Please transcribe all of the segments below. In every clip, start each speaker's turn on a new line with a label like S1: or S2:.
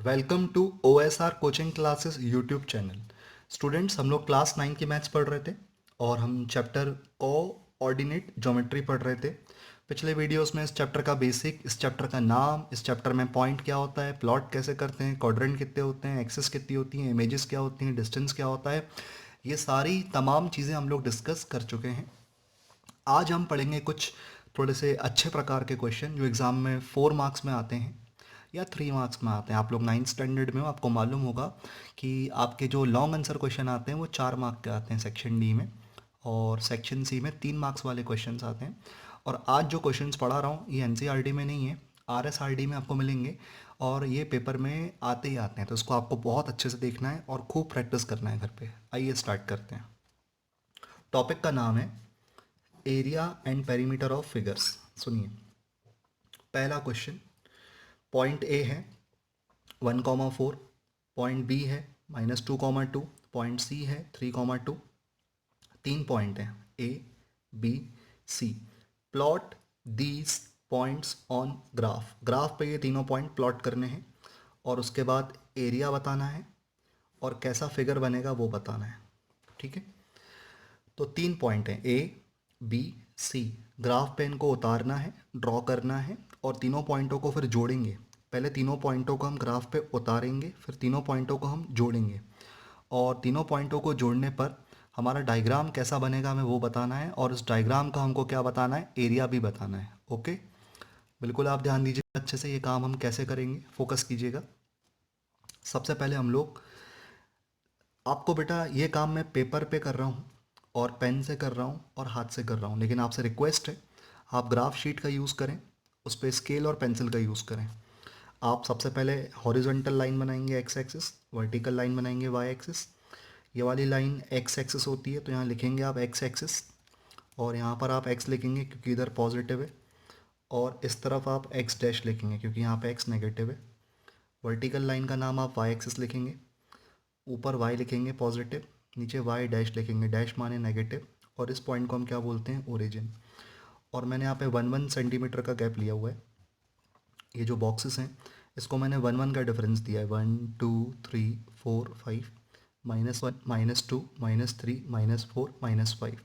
S1: Welcome to OSR coaching classes YouTube channel. Students, हम लोग class 9 की मैथ्स पढ़ रहे थे और हम चैप्टर कोऑर्डिनेट ज्योमेट्री पढ़ रहे थे। पिछले वीडियोस में इस चैप्टर का बेसिक, इस चैप्टर का नाम, इस चैप्टर में पॉइंट क्या होता है, प्लॉट कैसे करते हैं, क्वाड्रेंट कितने होते हैं, एक्सिस कितनी होती हैं, इमेजेस क्या होती हैं, डिस्टेंस क्या होता है, ये सारी तमाम चीज़ें हम लोग डिस्कस कर चुके हैं। आज हम पढ़ेंगे कुछ थोड़े से अच्छे प्रकार के क्वेश्चन जो एग्ज़ाम में 4 मार्क्स में आते हैं या 3 मार्क्स में आते हैं। आप लोग 9th स्टैंडर्ड में हो, आपको मालूम होगा कि आपके जो लॉन्ग आंसर क्वेश्चन आते हैं वो 4 मार्क के आते हैं सेक्शन डी में, और सेक्शन सी में 3 मार्क्स वाले क्वेश्चंस आते हैं। और आज जो क्वेश्चंस पढ़ा रहा हूँ ये एनसीईआरटी में नहीं है, आरएसआरटी में आपको मिलेंगे और ये पेपर में आते ही आते हैं, तो इसको आपको बहुत अच्छे से देखना है और खूब प्रैक्टिस करना है घर पे। आइए स्टार्ट करते हैं। टॉपिक का नाम है area and perimeter of figures. सुनिए, पहला क्वेश्चन, पॉइंट ए है 1,4, पॉइंट बी है -2,2, पॉइंट सी है 3,2। तीन पॉइंट हैं A, B, C. Plot these points on graph. Graph पे ये तीनों पॉइंट प्लॉट करने हैं और उसके बाद एरिया बताना है और कैसा फिगर बनेगा वो बताना है। ठीक है, तो तीन पॉइंट हैं ए, बी, सी। ग्राफ पे इनको उतारना है, ड्रॉ करना है और तीनों पॉइंटों को फिर जोड़ेंगे। पहले तीनों पॉइंटों को हम ग्राफ पे उतारेंगे, फिर तीनों पॉइंटों को हम जोड़ेंगे और तीनों पॉइंटों को जोड़ने पर हमारा डायग्राम कैसा बनेगा हमें वो बताना है, और उस डायग्राम का हमको क्या बताना है, एरिया भी बताना है। ओके, बिल्कुल आप ध्यान दीजिए अच्छे से, ये काम हम कैसे करेंगे फोकस कीजिएगा। सबसे पहले हम लोग, आपको बेटा ये काम मैं पेपर पे कर रहा हूँ और पेन से कर रहा हूँ और हाथ से कर रहा हूँ, लेकिन आपसे रिक्वेस्ट है आप ग्राफ शीट का यूज़ करें, उस पर स्केल और पेंसिल का यूज़ करें। आप सबसे पहले हॉरिजॉन्टल लाइन बनाएंगे एक्स एक्सिस, वर्टिकल लाइन बनाएंगे वाई एक्सिस। ये वाली लाइन एक्स एक्सिस होती है तो यहाँ लिखेंगे आप एक्स एक्सिस और यहाँ पर आप एक्स लिखेंगे क्योंकि इधर पॉजिटिव है, और इस तरफ आप एक्स डैश लिखेंगे क्योंकि यहाँ पे एक्स नेगेटिव है। वर्टिकल लाइन का नाम आप वाई एक्सिस लिखेंगे, ऊपर y लिखेंगे पॉजिटिव, नीचे y डैश लिखेंगे, डैश माने नेगेटिव, और इस पॉइंट को हम क्या बोलते हैं, ओरिजिन। और मैंने यहाँ पे 1 1 सेंटीमीटर का गैप लिया हुआ है। ये जो बॉक्सेस हैं इसको मैंने 1 1 का डिफरेंस दिया है, 1 2 3 4 5, -1 -2 -3 -4 -5।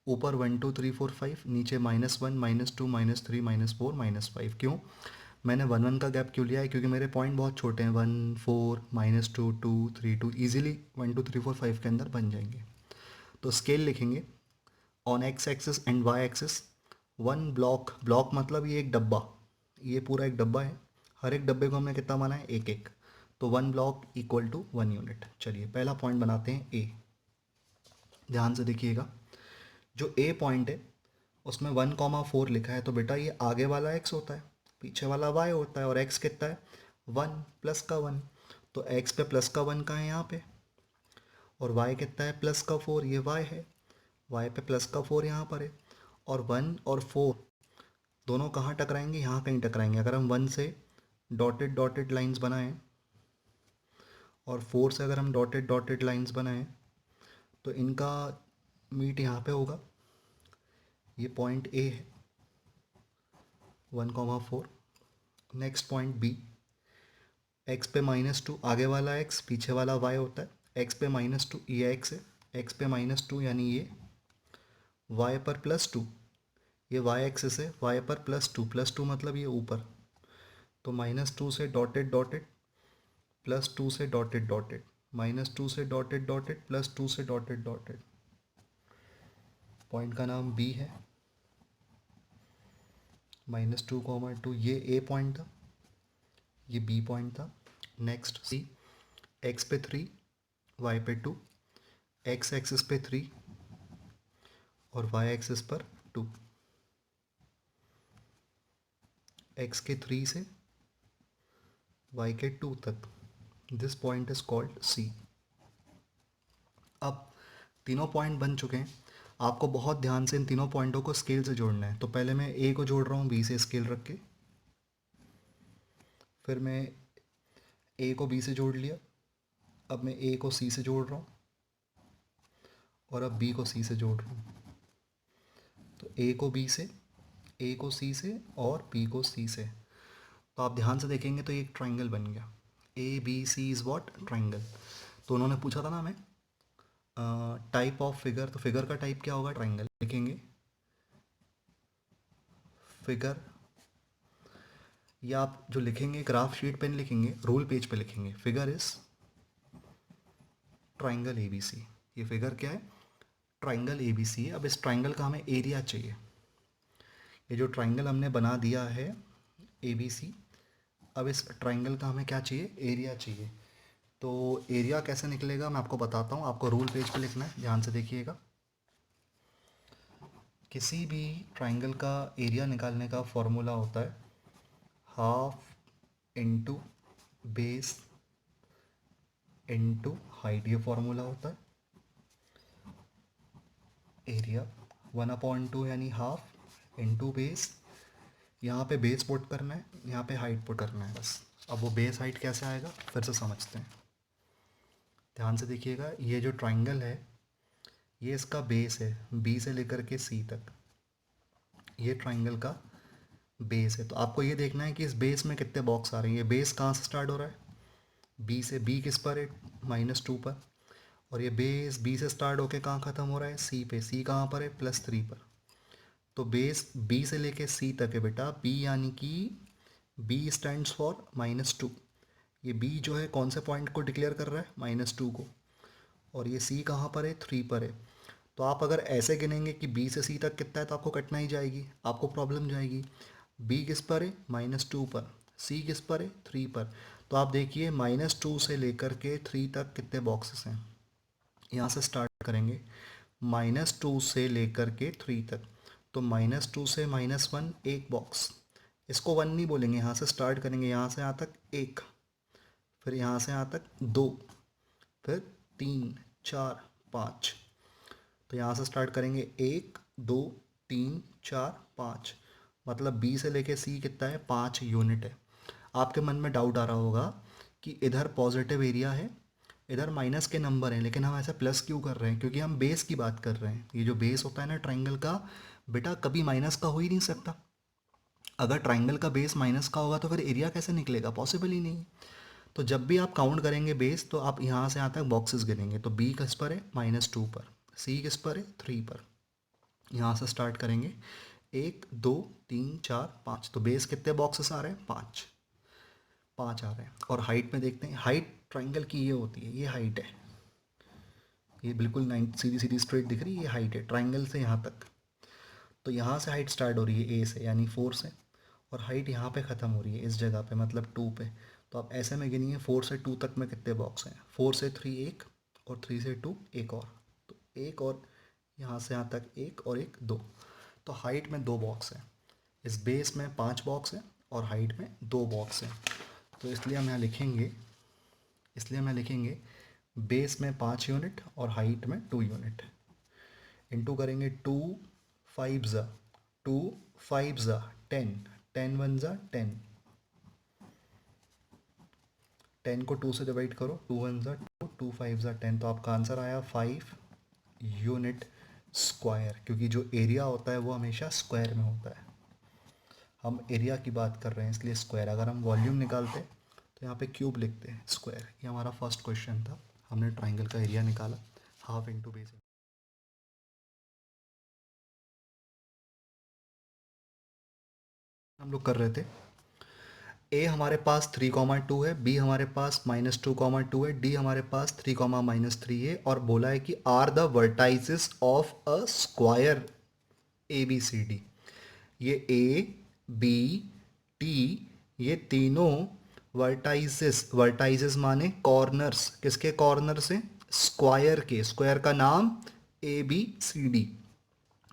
S1: ऊपर 1 2 3 4 5, नीचे -1 -2 -3 -4 -5। क्यों मैंने 1 1 का गैप क्यों लिया है, क्योंकि मेरे पॉइंट बहुत छोटे हैं, 1 4 -2 2 3 2, ईजिली 1 2 3 4 5 के अंदर बन जाएंगे। तो स्केल लिखेंगे on x axis and y axis. One block, block मतलब ये एक डब्बा, ये पूरा एक डब्बा है, हर एक डब्बे को हमने कितना माना है, एक एक, तो 1 ब्लॉक = 1 यूनिट। चलिए पहला पॉइंट बनाते हैं ए। ध्यान से देखिएगा, जो ए पॉइंट है उसमें 1,4 लिखा है, तो बेटा ये आगे वाला एक्स होता है, पीछे वाला वाई होता है, और एक्स कितना है, 1 प्लस का 1। तो एक्स पे प्लस का 1 का है यहाँ पे, और वाई कितना है, प्लस का 4, ये वाई है, वाई पे प्लस का 4 यहाँ पर है। और 1 और 4 दोनों कहाँ टकराएंगे, यहाँ कहीं टकराएंगे। अगर हम 1 से डॉटेड डॉटेड लाइंस बनाएं और 4 से अगर हम डॉटेड डॉटेड लाइंस बनाएं तो इनका मीट यहाँ पे होगा। ये पॉइंट ए है 1,4। नेक्स्ट पॉइंट बी, एक्स पे -2, आगे वाला एक्स पीछे वाला वाई होता है, एक्स पे -2 ये एक्स है, एक्स पे -2 यानी ये, वाई पर +2, ये वाई एक्सिस है, वाई पर +2 मतलब ये ऊपर, तो -2 से डॉटेड डॉटेड, +2 से डॉटेड डॉटेड, -2 से डॉटेड डॉटेड, +2 से डॉटेड डॉटेड। पॉइंट का नाम बी है, -2,2, ये ए पॉइंट था, ये बी पॉइंट था। नेक्स्ट सी, एक्स पे 3, वाई पे 2, एक्स एक्सिस पे 3 और वाई एक्सिस पर 2। एक्स के 3 से वाई के 2 तक, दिस पॉइंट इज कॉल्ड सी। अब तीनों पॉइंट बन चुके हैं, आपको बहुत ध्यान से इन तीनों पॉइंटों को स्केल से जोड़ना है। तो पहले मैं ए को जोड़ रहा हूँ बी से स्केल रख के, फिर मैं ए को बी से जोड़ लिया, अब मैं ए को सी से जोड़ रहा हूँ और अब बी को सी से जोड़ रहा हूँ। तो ए को बी से, ए को सी से और बी को सी से। तो आप ध्यान से देखेंगे तो ये एक ट्राइंगल बन गया। ABC is what? ट्राइंगल। तो उन्होंने पूछा था ना हमें टाइप ऑफ फिगर, तो फिगर का टाइप क्या होगा? ट्राइंगल लिखेंगे। फिगर, या आप जो लिखेंगे ग्राफ शीट पे नहीं लिखेंगे, रूल पेज पे लिखेंगे, फिगर इज ट्राइंगल ABC। ये फिगर क्या है? ट्राइंगल ABC है। अब इस ट्राइंगल का हमें एरिया चाहिए। ये जो ट्राइंगल हमने बना दिया है ABC, अब इस ट्राइंगल का हमें क्या चाहिए? एरिया चाहिए। तो एरिया कैसे निकलेगा मैं आपको बताता हूँ। आपको रूल पेज पे लिखना है, ध्यान से देखिएगा। किसी भी ट्राइंगल का एरिया निकालने का फॉर्मूला होता है half into base into height. ये फॉर्मूला होता है एरिया। 1/2 यानी हाफ इंटू बेस। यहाँ पे बेस पुट करना है, यहाँ पे हाइट पुट करना है बस। अब वो बेस हाइट कैसे आएगा फिर से समझते हैं, ध्यान से देखिएगा। ये जो ट्राइंगल है ये इसका बेस है, बी से लेकर के सी तक, ये ट्राइंगल का बेस है। तो आपको ये देखना है कि इस बेस में कितने बॉक्स आ रहे हैं। ये बेस कहाँ से स्टार्ट हो रहा है? बी से। बी किस पर है? -2 पर। और ये बेस बी से स्टार्ट होके कहाँ ख़त्म हो रहा है? सी पे। सी कहाँ पर है? +3 पर। तो बेस बी से लेके सी तक है बेटा। बी यानी कि बी स्टैंड्स फॉर -2। ये बी जो है कौन से पॉइंट को डिक्लेयर कर रहा है? -2 को। और ये सी कहाँ पर है? 3 पर है। तो आप अगर ऐसे गिनेंगे कि बी से सी तक कितना है तो आपको कठिनाई जाएगी, आपको प्रॉब्लम जाएगी। बी किस पर है? -2 पर। सी किस पर है? 3 पर। तो आप देखिए -2 से लेकर के 3 तक कितने बॉक्सेस हैं। यहाँ से स्टार्ट करेंगे, -2 से लेकर के 3 तक। तो -2 से -1 एक बॉक्स, इसको 1 नहीं बोलेंगे। यहाँ से स्टार्ट करेंगे, यहाँ से यहाँ तक एक, फिर यहाँ से यहाँ तक 2, फिर 3 4 5। तो यहाँ से स्टार्ट करेंगे 1 2 3 4 5। मतलब बी से लेके सी कितना है? 5 यूनिट है। आपके मन में डाउट आ रहा होगा कि इधर पॉजिटिव एरिया है, इधर माइनस के नंबर हैं, लेकिन हम ऐसे प्लस क्यों कर रहे हैं? क्योंकि हम बेस की बात कर रहे हैं। ये जो बेस होता है ना ट्राइंगल का, बेटा कभी माइनस का हो ही नहीं सकता। अगर ट्राइंगल का बेस माइनस का होगा तो फिर एरिया कैसे निकलेगा? पॉसिबल ही नहीं। तो जब भी आप काउंट करेंगे बेस, तो आप यहाँ से यहाँ तक बॉक्सेस गिनेंगे। तो बी किस पर है? -2 पर। सी किस पर है? 3 पर। यहाँ से स्टार्ट करेंगे 1 2 3 4 5। तो बेस कितने बॉक्सेस आ रहे हैं? 5। 5 आ रहे हैं। और हाइट में देखते हैं। हाइट ट्राइंगल की ये होती है, ये हाइट है। ये बिल्कुल 9 सीधी सीधी स्ट्रेट दिख रही है, ये हाइट है ट्राइंगल से यहाँ तक। तो यहाँ से हाइट स्टार्ट हो रही है ए से, यानी 4 से, और हाइट यहाँ पे ख़त्म हो रही है इस जगह पे, मतलब 2 पे। तो आप ऐसे में गिनिए 4 से 2 तक में कितने बॉक्स हैं? 4 से 3 एक, और 3 से 2 एक और। तो एक और, यहाँ से यहाँ तक एक और एक 2। तो हाइट में 2 बॉक्स हैं, इस बेस में 5 बॉक्स हैं, और हाइट में 2 बॉक्स हैं। तो इसलिए हम यहाँ लिखेंगे बेस में 5 यूनिट और हाइट में 2 यूनिट। इंटू करेंगे 2 5 ज़ा 2 5 ज़ा 10, 10 1 ज़ा 10, 10 को 2 से डिवाइड करो, 2 1 ज़ा 2, 2 5 ज़ा 10। तो आपका आंसर आया 5 यूनिट स्क्वायर, क्योंकि जो एरिया होता है वो हमेशा स्क्वायर में होता है। हम एरिया की बात कर रहे हैं इसलिए स्क्वायर। अगर हम वॉल्यूम निकालते तो यहाँ पे क्यूब लिखते हैं, स्क्वायर। ये हमारा फर्स्ट क्वेश्चन था, हमने ट्राइंगल का एरिया निकाला हाफ इंटू बेस। हम लोग कर रहे थे, ए हमारे पास 3,2 है, बी हमारे पास -2,2 है, डी हमारे पास 3,-3 है, और बोला है कि are the vertices of a square ABCD। ये ए बी टी, ये तीनों वर्टाइसेस, वर्टाइसेस माने कॉर्नर्स, किसके कॉर्नर से? स्क्वायर के। स्क्वायर का नाम ABCD।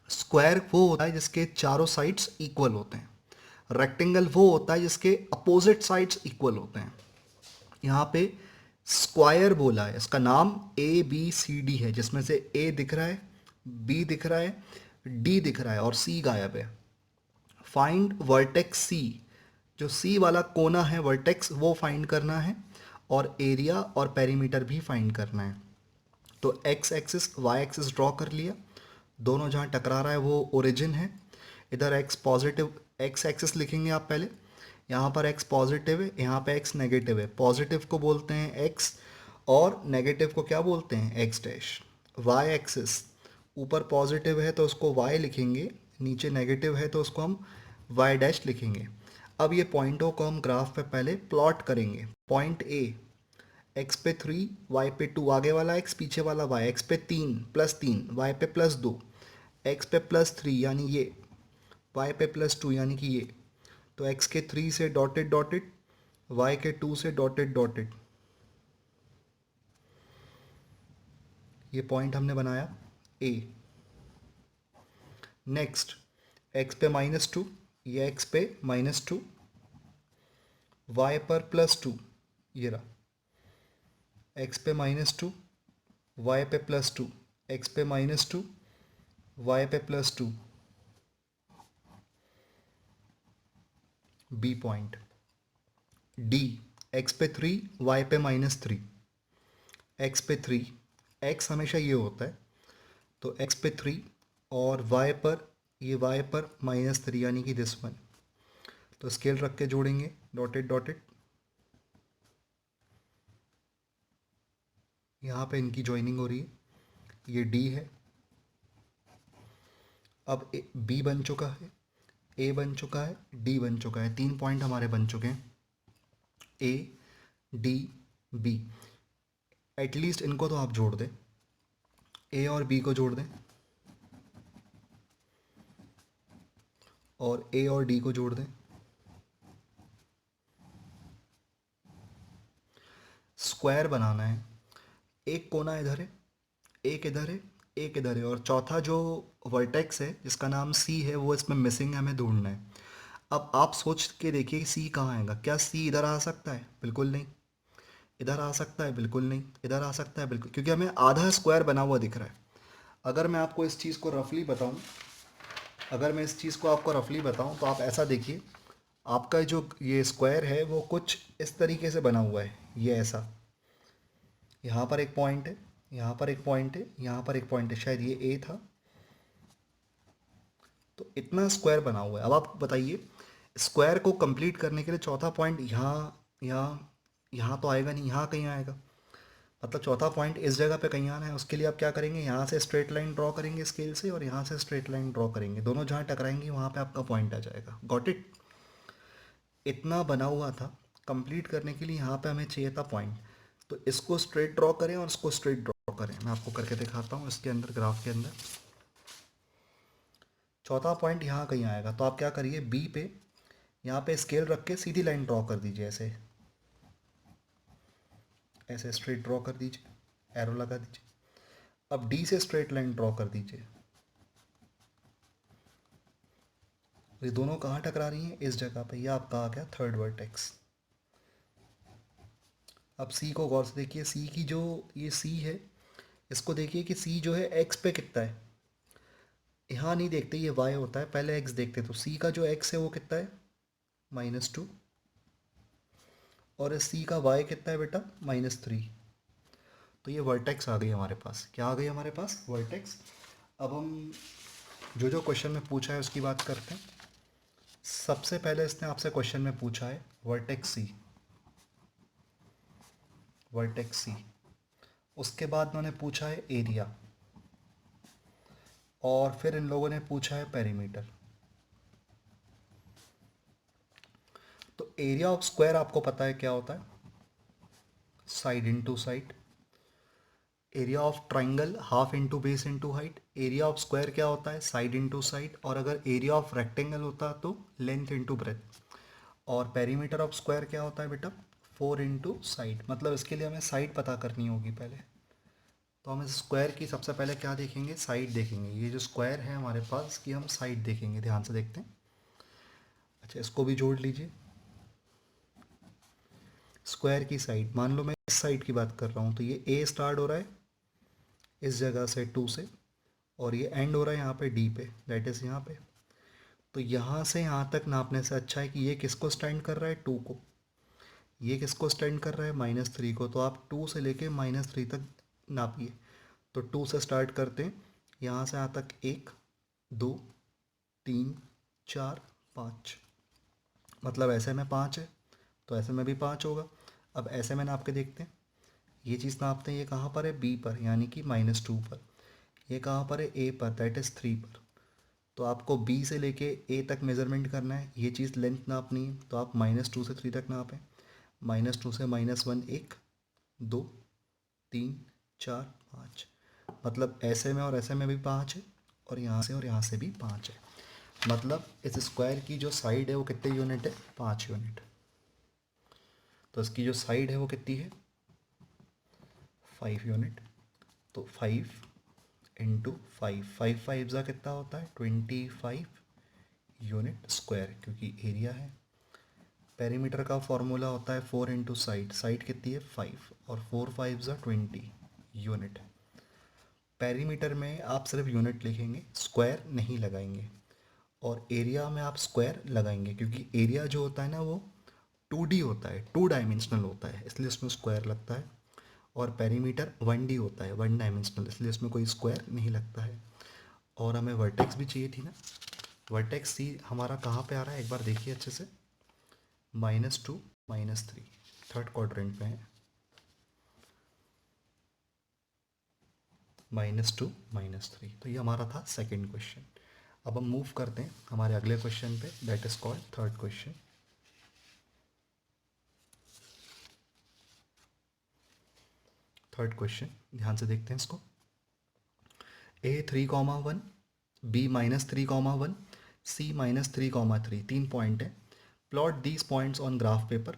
S1: स्क्वायर वो होता है जिसके चारों साइड्स इक्वल होते हैं। रेक्टेंगल वो होता है जिसके अपोजिट साइड्स इक्वल होते हैं। यहाँ पे स्क्वायर बोला है, इसका नाम ABCD है, जिसमें से ए दिख रहा है, बी दिख रहा है, डी दिख रहा है, और सी गायब है। फाइंड वर्टेक्स सी, जो सी वाला कोना है वर्टेक्स वो फाइंड करना है, और एरिया और पेरीमीटर भी फाइंड करना है। तो x axis y axis draw कर लिया, दोनों जहाँ टकरा रहा है वो ओरिजिन है। इधर एक्स पॉजिटिव, एक्स एक्सिस लिखेंगे आप पहले, यहाँ पर x पॉजिटिव है, यहाँ पे x नेगेटिव है। पॉजिटिव को बोलते हैं x और नेगेटिव को क्या बोलते हैं, x डैश। y एक्सिस ऊपर पॉजिटिव है तो उसको y लिखेंगे, नीचे नेगेटिव है तो उसको हम y डैश लिखेंगे। अब ये पॉइंटों को हम ग्राफ पे पहले प्लॉट करेंगे। पॉइंट A, x पे 3, y पे 2, आगे वाला x पीछे वाला y, x पे 3 +3, y पे +2, x पे +3 यानी ये, y पे +2 यानी कि ये। तो x के 3 से डॉटेड डॉटेड, y के 2 से डॉटेड डॉटेड। ये पॉइंट हमने बनाया A। नेक्स्ट x पे -2, ये x पे -2, y पर +2, ये रहा। x पे -2, y पे +2, x पे -2, y पे +2। B point. D, x पे 3, y पे -3, x पे 3, x हमेशा ये होता है, तो x पे 3 और y पर, ये y पर -3 यानी कि दिस वन। तो स्केल रख के जोड़ेंगे डॉटेड डॉटेड। यहाँ पे इनकी जॉइनिंग हो रही है, ये D है। अब B बन चुका है, A बन चुका है, D बन चुका है। 3 पॉइंट हमारे बन चुके हैं, A, D, B। एटलीस्ट इनको तो आप जोड़ दें, A और B को जोड़ दें, और A और D को जोड़ दें। स्क्वायर बनाना है, एक कोना इधर है, एक इधर है, एक इधर है, और चौथा जो वर्टेक्स है जिसका नाम C है वो इसमें मिसिंग है, हमें ढूंढना है। अब आप सोच के देखिए C कहाँ आएगा। क्या C इधर आ सकता है? बिल्कुल नहीं। इधर आ सकता है? बिल्कुल नहीं। इधर आ सकता है? बिल्कुल, क्योंकि हमें आधा स्क्वायर बना हुआ दिख रहा है। अगर मैं आपको इस चीज़ को रफली बताऊं, अगर मैं इस चीज़ को आपको रफली बताऊं तो आप ऐसा देखिए, आपका जो ये स्क्वायर है वो कुछ इस तरीके से बना हुआ है, ये ऐसा। यहाँ पर एक पॉइंट है, यहाँ पर एक पॉइंट है, यहाँ पर एक पॉइंट है, शायद ये ए था। तो इतना स्क्वायर बना हुआ है। अब आप बताइए, स्क्वायर को कंप्लीट करने के लिए चौथा पॉइंट यहाँ, यहाँ, यहाँ तो आएगा नहीं, यहाँ कहीं आएगा। मतलब चौथा पॉइंट इस जगह पे कहीं आना है। उसके लिए आप क्या करेंगे, यहाँ से स्ट्रेट लाइन ड्रॉ करेंगे स्केल से, और यहाँ से स्ट्रेट लाइन ड्रॉ करेंगे, दोनों जहाँ टकराएंगी वहाँ पे आपका पॉइंट आ जाएगा। Got it? इतना बना हुआ था, कंप्लीट करने के लिए यहाँ पे हमें चाहिए था पॉइंट। तो इसको स्ट्रेट ड्रॉ करें और इसको स्ट्रेट ड्रॉ करें। मैं आपको करके दिखाता हूँ इसके अंदर, ग्राफ के अंदर। चौथा पॉइंट यहाँ कहीं आएगा, तो आप क्या करिए, बी पे यहाँ पे स्केल रख के सीधी लाइन ड्रॉ कर दीजिए, ऐसे ऐसे स्ट्रेट ड्रॉ कर दीजिए, एरो लगा दीजिए। अब डी से स्ट्रेट लाइन ड्रॉ कर दीजिए। ये दोनों कहाँ टकरा रही हैं? इस जगह पे। ये आपका आ गया थर्ड वर्टेक्स। अब सी को गौर से देखिए, सी की जो ये सी है, इसको देखिए कि सी जो है एक्स पे कितना है। यहाँ नहीं देखते, ये वाई होता है, पहले एक्स देखते। तो सी का जो एक्स है वो कितना है, -2, और सी का वाई कितना है बेटा, -3। तो ये वर्टेक्स आ गई हमारे पास। क्या आ गई हमारे पास? वर्टेक्स। अब हम जो जो क्वेश्चन में पूछा है उसकी बात करते हैं। सबसे पहले इसने आपसे क्वेश्चन में पूछा है वर्टेक्स सी, वर्टेक्स सी। उसके बाद उन्होंने पूछा है एरिया, और फिर इन लोगों ने पूछा है पेरीमीटर। तो एरिया ऑफ स्क्वायर आपको पता है क्या होता है, side into side. Area of triangle half into base into height. Area of square क्या होता है, साइड इंटू साइड। और अगर एरिया ऑफ रेक्टेंगल होता तो लेंथ इंटू ब्रेथ। और पेरीमीटर ऑफ स्क्वायर क्या होता है बेटा, 4 इंटू साइड। मतलब इसके लिए हमें साइड पता करनी होगी पहले। तो हम इस स्क्वायर की सबसे पहले क्या देखेंगे, साइड देखेंगे। ये जो स्क्वायर है हमारे पास, इसकी हम साइड देखेंगे। ध्यान से देखते हैं। अच्छा, इसको भी जोड़ लीजिए। स्क्वायर की साइड, मान लो मैं इस साइड की बात कर रहा हूँ, तो ये ए स्टार्ट हो रहा है इस जगह से 2 से, और ये एंड हो रहा है यहाँ पे डी पे, दैट इज़ यहाँ पे। तो यहाँ से यहाँ तक नापने से अच्छा है कि ये किसको स्टैंड कर रहा है, 2 को। ये किसको स्टैंड कर रहा है, -3 को। तो आप 2 से लेके -3 तक नापिए। तो 2 से स्टार्ट करते हैं, यहाँ से यहाँ तक 1, 2, 3, 4, 5। मतलब ऐसे में 5 है तो ऐसे में भी 5 होगा। अब ऐसे में नाप के देखते हैं, ये चीज़ नापते हैं, ये कहाँ पर है, बी पर, यानी कि -2 पर। ये कहाँ पर है, ए पर, दैट इज़ 3 पर। तो आपको बी से लेके ए तक मेज़रमेंट करना है, ये चीज़ लेंथ नापनी है, तो आप -2 से 3 तक नापें। -2 से -1 1 2 3 4 5, मतलब ऐसे में और ऐसे में भी 5 है, और यहाँ से भी 5 है। मतलब इस स्क्वायर की जो साइड है वो कितने यूनिट है, 5 यूनिट। तो इसकी जो साइड है वो कितनी है, 5 यूनिट। तो 5 इंटू 5, 5 5 ज़ा कितना होता है, 25 यूनिट स्क्वायर, क्योंकि एरिया है। पेरीमीटर का फॉर्मूला होता है 4 इंटू साइड, साइड कितनी है 5, और 4 5 ज़ा 20 यूनिट। पेरीमीटर में आप सिर्फ यूनिट लिखेंगे, स्क्वायर नहीं लगाएंगे, और एरिया में आप स्क्वायर लगाएंगे, क्योंकि एरिया जो होता है ना वो 2D होता है, 2 डायमेंशनल होता है, इसलिए उसमें स्क्वायर लगता है। और पेरीमीटर 1D होता है, 1 डायमेंशनल, इसलिए उसमें कोई स्क्वायर नहीं लगता है। और हमें वर्टेक्स भी चाहिए थी ना, वर्टेक्स सी हमारा कहाँ पे आ रहा है, एक बार देखिए अच्छे से, -2 -3, थर्ड क्वाड्रेंट में है, -2 -3। तो ये हमारा था सेकंड क्वेश्चन। अब हम मूव करते हैं हमारे अगले क्वेश्चन पे, that is called third question. Third question ध्यान से देखते हैं इसको। ए 3,1, बी -3,1, सी -3,3, 3 पॉइंट है। Plot these points on graph paper.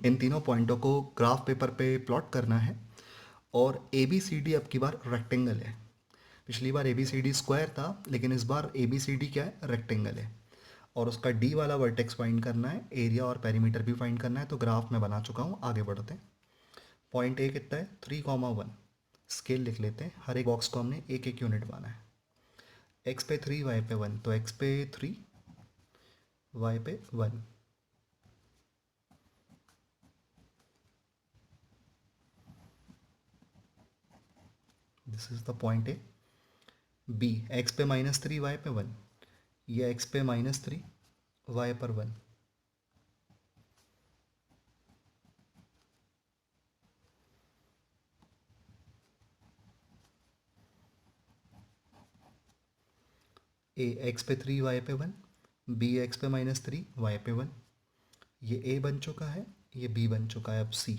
S1: इन तीनों पॉइंटों को ग्राफ पेपर पे प्लॉट करना है। और ए बी सी डी अब की बार रेक्टेंगल है। पिछली बार A B C D square था, लेकिन इस बार ए बी सी डी क्या है, रेक्टेंगल है। और उसका डी वाला वर्टेक्स फाइंड करना है, एरिया और पेरीमीटर भी फाइंड करना है। तो ग्राफ में बना चुका हूँ, आगे बढ़ते हैं। पॉइंट ए कितना है, 3,1। स्केल लिख लेते हैं, हर एक बॉक्स को हमने एक एक यूनिट माना है। एक्स पे 3, वाई पे 1, तो एक्स पे 3, वाई पे 1। This is the point A. B, x पे -3, वाई पे 1, ये एक्स पे -3, वाई पर 1। ए एक्स पे 3, वाई पे 1, बी एक्स पे -3, वाई पे 1। ये ए बन चुका है, ये बी बन चुका है। अब सी,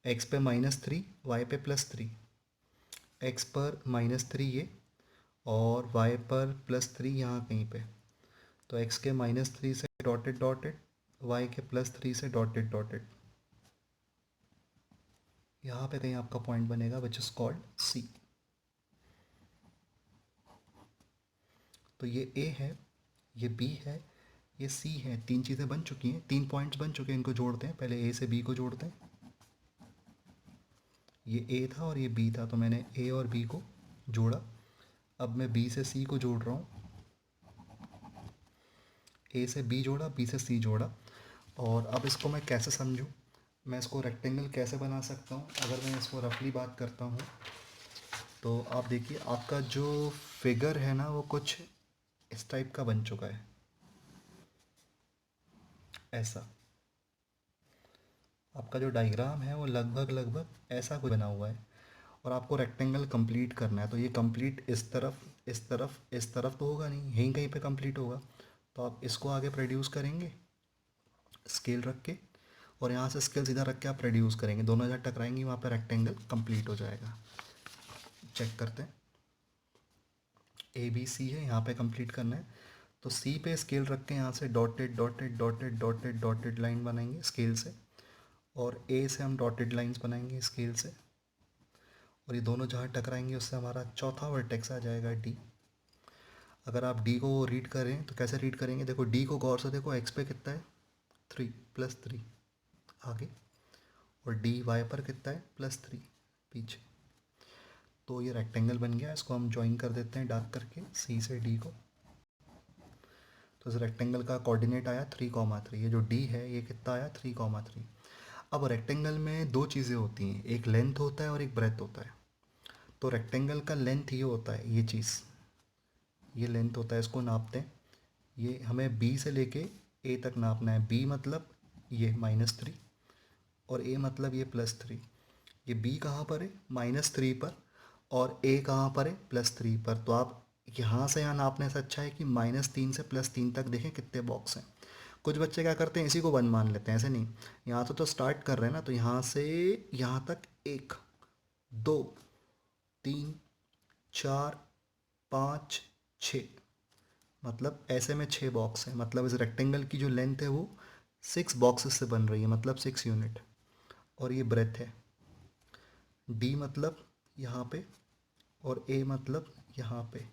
S1: एक्स पे -3, वाई पे +3, एक्स पर -3 ये, और वाई पर +3 यहाँ कहीं पे। तो एक्स के -3 से डॉटेड डॉटेड, वाई के +3 से डॉटेड डॉटेड, यहाँ पे कहीं आपका पॉइंट बनेगा, विच इज़ कॉल्ड सी। तो ये ए है, ये बी है, ये सी है। तीन चीज़ें बन चुकी हैं, 3 पॉइंट्स बन चुके हैं, इनको जोड़ते हैं। पहले ए से बी को जोड़ते हैं। ये ए था और ये बी था, तो मैंने ए और बी को जोड़ा। अब मैं बी से सी को जोड़ रहा हूँ। ए से बी जोड़ा, बी से सी जोड़ा। और अब इसको मैं कैसे समझूँ, मैं इसको रेक्टेंगल कैसे बना सकता हूँ। अगर मैं इसको रफली बात करता हूँ, तो आप देखिए, आपका जो फिगर है ना वो कुछ इस टाइप का बन चुका है, ऐसा। आपका जो डायग्राम है वो लगभग लगभग ऐसा कुछ बना हुआ है। और आपको रेक्टेंगल कंप्लीट करना है, तो ये कंप्लीट इस तरफ, इस तरफ, इस तरफ तो होगा नहीं, यहीं कहीं पे कंप्लीट होगा। तो आप इसको आगे प्रोड्यूस करेंगे स्केल रख के, और यहाँ से स्केल सीधा रख के आप रिड्यूस करेंगे, दोनों जगह टकराएंगी, वहाँ पे रेक्टेंगल कंप्लीट हो जाएगा। चेक करते हैं। ए बी सी है, यहाँ पे कंप्लीट करना है। तो सी पे स्केल रख के यहाँ से dotted dotted dotted dotted dotted line बनाएंगे स्केल से, और ए से हम डॉटेड लाइंस बनाएंगे स्केल से, और ये दोनों जहाँ टकराएंगे उससे हमारा चौथा वर्टेक्स आ जाएगा डी। अगर आप डी को रीड करें तो कैसे रीड करेंगे, देखो डी को गौर से देखो, एक्स पे कितना है 3 +3 आगे, और डी वाई पर कितना है +3 पीछे। तो ये रेक्टेंगल बन गया, इसको हम ज्वाइन कर देते हैं डार्क करके सी से डी को। तो इस रेक्टेंगल का कोऑर्डिनेट आया 3,3, ये जो डी है ये कितना आया 3,3। अब रेक्टेंगल में दो चीज़ें होती हैं, एक लेंथ होता है और एक ब्रेथ होता है। तो रेक्टेंगल का लेंथ ये होता है, ये चीज़, ये लेंथ होता है, इसको नापते हैं। ये हमें बी से लेके ए तक नापना है। बी मतलब ये -3 और ए मतलब ये +3। ये बी कहाँ पर है? -3 पर, और ए कहाँ पर है? +3 पर। तो आप यहाँ से यहाँ नापने से अच्छा है कि -3 से +3 तक देखें कितने बॉक्स हैं। कुछ बच्चे क्या करते हैं, इसी को 1 मान लेते हैं, ऐसे नहीं। यहाँ से तो स्टार्ट कर रहे हैं ना, तो यहाँ से यहाँ तक 1 2 3 4 5 6, मतलब ऐसे में 6 बॉक्स हैं। मतलब इस रेक्टेंगल की जो लेंथ है वो 6 बॉक्सेस से बन रही है, मतलब 6 यूनिट। और ये ब्रेथ है। डी मतलब यहाँ पे, और ए मतलब यहाँ पे।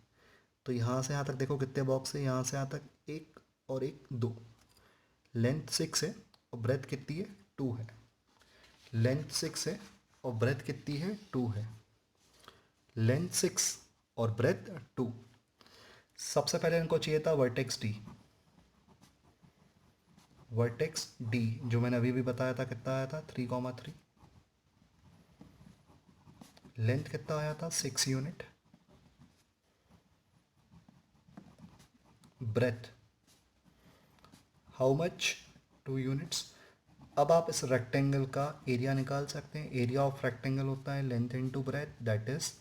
S1: तो यहाँ से यहाँ तक देखो कितने बॉक्स है, यहाँ से यहाँ तक 1 और 1 2। लेंथ 6 है और ब्रेथ कितनी है? 2 है। लेंथ 6 है और ब्रेथ कितनी है? 2 है। लेंथ 6 और ब्रेथ 2। सबसे पहले इनको चाहिए था वर्टेक्स डी। वर्टेक्स डी जो मैंने अभी भी बताया था कितना आया था? 3,3। लेंथ कितना आया था? 6 unit. Breadth how much? 2 units. अब आप इस रेक्टेंगल का एरिया निकाल सकते हैं। एरिया ऑफ रेक्टेंगल होता है length into breadth, that is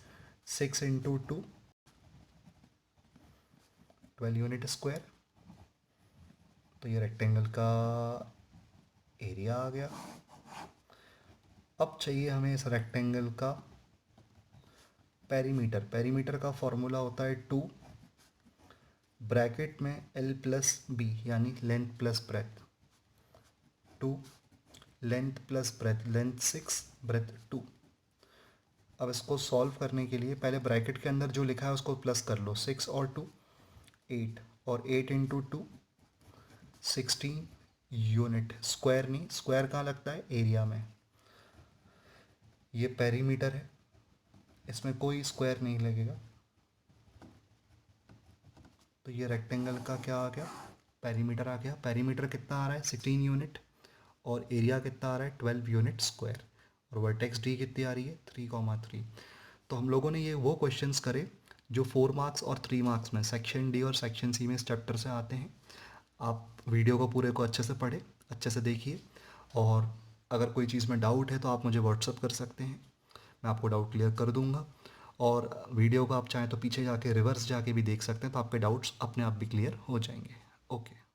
S1: 6 into 2, 12 unit square. तो ये रेक्टेंगल का एरिया आ गया। अब चाहिए हमें इस रेक्टेंगल का पेरीमीटर। पेरीमीटर का फॉर्मूला होता है 2 ब्रैकेट में L प्लस बी, यानी length plus breadth. 2 length plus breadth, length 6 breadth 2। अब इसको सॉल्व करने के लिए पहले ब्रैकेट के अंदर जो लिखा है उसको प्लस कर लो। 6 और 2 8, और 8 इंटू 2 16 यूनिट। स्क्वायर नहीं, स्क्वायर कहाँ लगता है? एरिया में। ये पेरीमीटर है, इसमें कोई स्क्वायर नहीं लगेगा। तो ये रेक्टेंगल का क्या आ गया? पेरीमीटर आ गया। पेरीमीटर कितना आ रहा है? 16 यूनिट। और एरिया कितना आ रहा है? 12 यूनिट स्क्वायर। और वर्टेक्स डी कितनी आ रही है? 3,3। तो हम लोगों ने ये वो क्वेश्चंस करे जो 4 मार्क्स और 3 मार्क्स में सेक्शन डी और सेक्शन सी में इस चैप्टर से आते हैं। आप वीडियो को पूरे को अच्छे से पढ़ें, अच्छे से देखिए, और अगर कोई चीज़ में डाउट है तो आप मुझे व्हाट्सअप कर सकते हैं, मैं आपको डाउट क्लियर कर दूंगा। और वीडियो को आप चाहें तो पीछे जाके रिवर्स जाके भी देख सकते हैं, तो आपके डाउट्स अपने आप भी क्लियर हो जाएंगे। ओके।